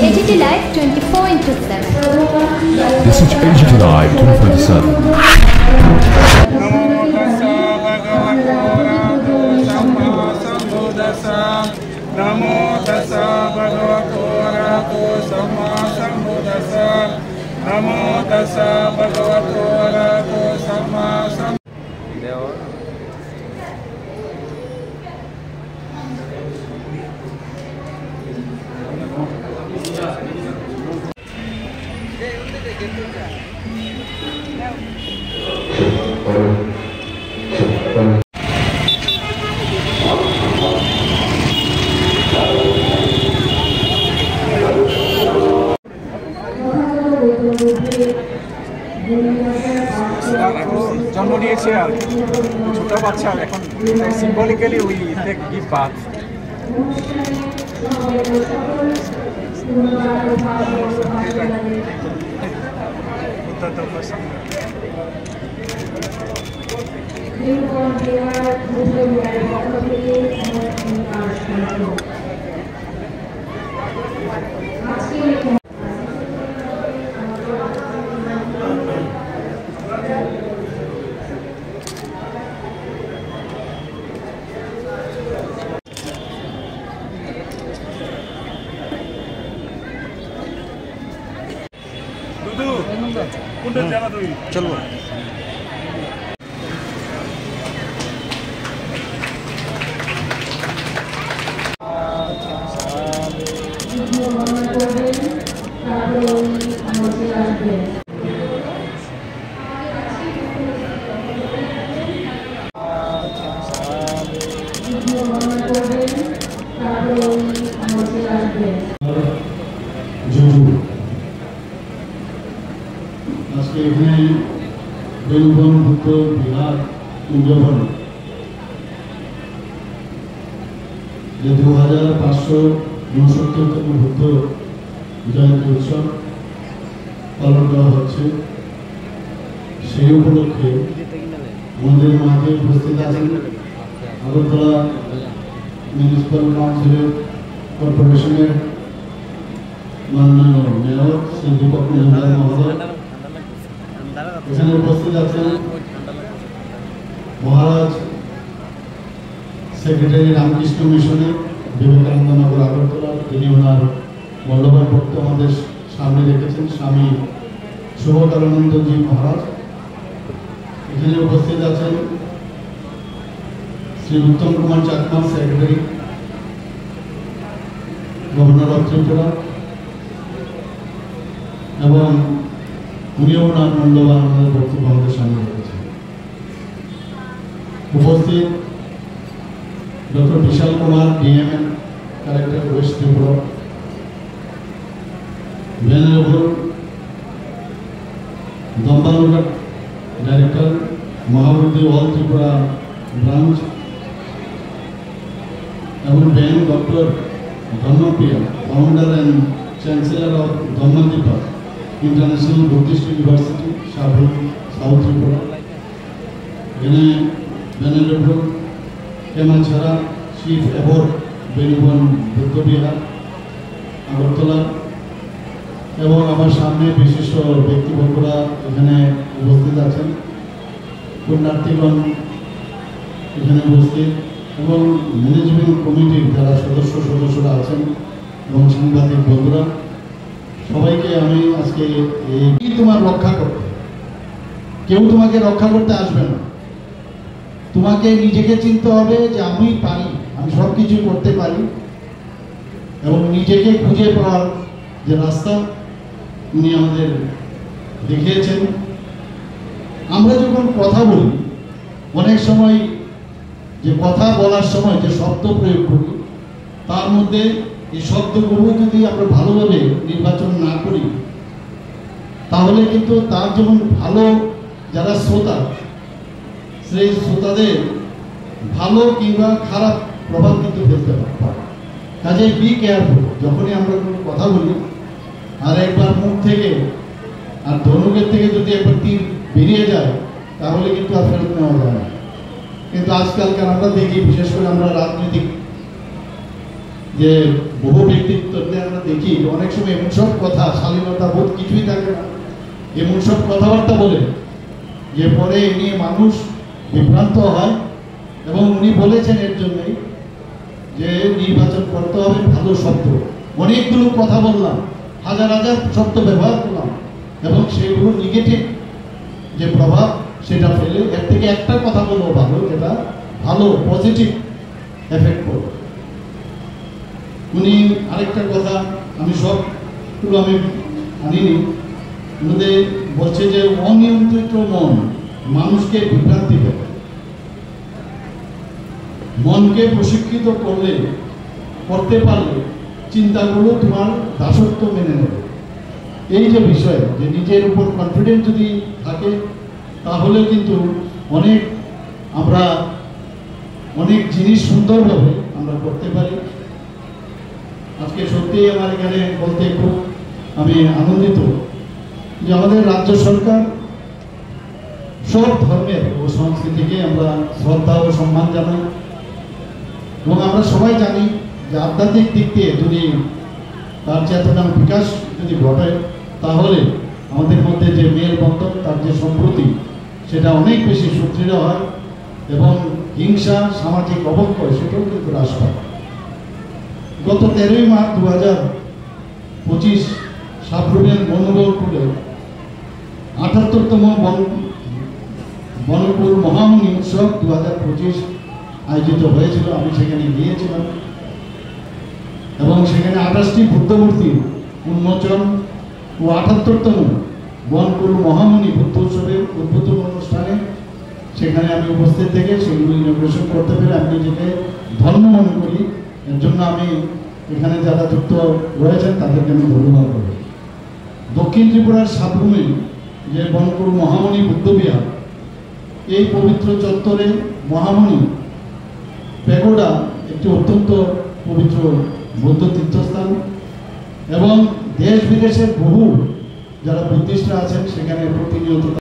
AGT Live 24/7. This is AGT Live 24/7. Namo tassa bhagavato arahato samma sambuddhassa. Namo tassa bhagavato arahato samma sambuddhassa. জন্ম নিয়েছে আর ছোট বাচ্চা এখন symbolically we take give bath চলো আজকে এখানে বেলুবনভূত বিহার কুঞ্জবন যে 2569তম বুদ্ধ জয়ন্তী উৎসব পালন করা হচ্ছে, সেই উপলক্ষে আমাদের মাঝে উপস্থিত আছেন আগরতলা মিউনিসিপ্যাল কাউন্সিলের কর্পোরেশনের মাননীয় মেয়র শ্রী দীপক মজুমদার মহোদয়। এখানে উপস্থিত আছেন মহারাজ সেক্রেটারি রামকৃষ্ণ মিশনের বিবেকানন্দ নগর আগরতলা, তিনি ওনার মূল্যবান বক্তব্য আমাদের সামনে রেখেছেন স্বামী শুভকারানন্দজি মহারাজ। এখানে উপস্থিত আছেন Shri Uttam Kumar Chakma, secretary governor of Tripura, এবং উনিও ওনার মূল্যবান আমাদের বক্তব্য আমাদের সামনে রেখেছেন। উপস্থিত doctor Bishal Kumar, DM and collector west Tripura, venerable দম্বালুঘাট director Mahabodhi all Tripura branch, এবং Ven doctor Dharmapriya, founder and chancellor of Dharmadipa international Buddhist university, south Tripura. এখানে venerable Khemachara, chief abbot Veluvan Buddha Vihar Agartala, এবং আমার সামনে বিশিষ্ট ব্যক্তিবর্গরা এখানে উপস্থিত আছেন, পুণ্যার্থীগণ এখানে উপস্থিত, এবং ম্যানেজমেন্ট কমিটির যারা সদস্যরা আছেন এবং সাংবাদিক বন্ধুরা, সবাইকে আমি আজকে এই তোমার রক্ষা করতে, কেউ তোমাকে রক্ষা করতে আসবে না, তোমাকে নিজেকে চিনতে হবে যে আমি পারি, আমি সব কিছু করতে পারি, এবং নিজেকে খুঁজে পাওয়ার যে রাস্তা উনি আমাদের দেখিয়েছেন। আমরা যখন কথা বলি, অনেক সময় যে কথা বলার সময় যে শব্দ প্রয়োগ করি, তার মধ্যে এই শব্দগুলো যদি আমরা ভালোভাবে নির্বাচন না করি, তাহলে কিন্তু তার যেমন ভালো যারা শ্রোতা, সেই শ্রোতাদের ভালো কিংবা খারাপ প্রভাব কিন্তু ফেলতে পারে। কাজে বি কেয়ারফুল, যখনই আমরা কোনো কথা বলি আর একবার মুখ থেকে আর ধনুকের থেকে যদি একবার তীর বেরিয়ে যায়, তাহলে কিন্তু আর ফেরত নেওয়া যায় না। কিন্তু আজকালকার আমরা দেখি, বিশেষ করে আমরা রাজনৈতিক যে বহু ব্যক্তিত্বকে আমরা দেখি অনেক সময় এমন সব কথা, শালীনতা বোধ কিছুই থাকে না, এমন সব কথাবার্তা বলে যে পরে এ নিয়ে মানুষ বিভ্রান্ত হয়। এবং উনি বলেছেন এর জন্যই যে নির্বাচন করতে হবে ভালো শব্দ। অনেকগুলো কথা বললাম, হাজার হাজার শব্দ ব্যবহার করলাম এবং সেগুলো নেগেটিভ যে প্রভাব সেটা ফেলে এর থেকে একটা কথা বলবো ভালো, যেটা ভালো পজিটিভ এফেক্ট করবে। উনি আরেকটা কথা, আমি সবগুলো আমি আনিনি, উনি বলছে যে অনিয়ন্ত্রিত মন মানুষকে বিভ্রান্তি দেবে, মনকে প্রশিক্ষিত করতে পারলে চিন্তাগুলো তোমার দাসত্ব মেনে নেবে। এই যে বিষয় যে নিজের উপর কনফিডেন্স যদি থাকে তাহলে কিন্তু আমরা অনেক জিনিস সুন্দরভাবে আমরা করতে পারি। আজকে সত্যি আমার এখানে বলতে খুব আমি আনন্দিত যে আমাদের রাজ্য সরকার সব ধর্মের ও সংস্কৃতিকে আমরা শ্রদ্ধা ও সম্মান জানাই এবং আমরা সবাই জানি যে আধ্যাত্মিক দিক দিয়ে যদি তার চেতনার বিকাশ যদি ঘটে তাহলে আমাদের মধ্যে যে মেলবন্ধন, তার যে সম্প্রতি, সেটা অনেক বেশি সুদৃঢ় হয় এবং হিংসা, সামাজিক অবক্ষয় সেটাও কিন্তু হ্রাস পায়। গত 13ই মার্চ 2025 সাবরুমের বনগরপুরে 78তম বনপুর মহামণি উৎসব 2025 আয়োজিত হয়েছিল। আমি সেখানে গিয়েছিলাম এবং সেখানে 28টি বুদ্ধমূর্তি উন্মোচন ও 78তম বনপুর মহামণি বুদ্ধ উৎসবের উদ্বোধন অনুষ্ঠানে সেখানে আমি উপস্থিত থেকে সেগুলো ইনগ্রেশন করতে পেরে আমি নিজেকে ধন্য মনে করি। এর জন্য আমি এখানে যারা যুক্ত রয়েছেন তাদেরকে আমি ধন্যবাদ করি। দক্ষিণ ত্রিপুরার সাবরুমে যে বনপুর মহামণি বুদ্ধবিহার, এই পবিত্র চত্বরে মহামণি প্যাগোডা একটি অত্যন্ত পবিত্র বৌদ্ধ তীর্থস্থান এবং দেশ বিদেশের বহু যারা বুদ্ধিস্টরা আছেন সেখানে প্রতিনিয়ত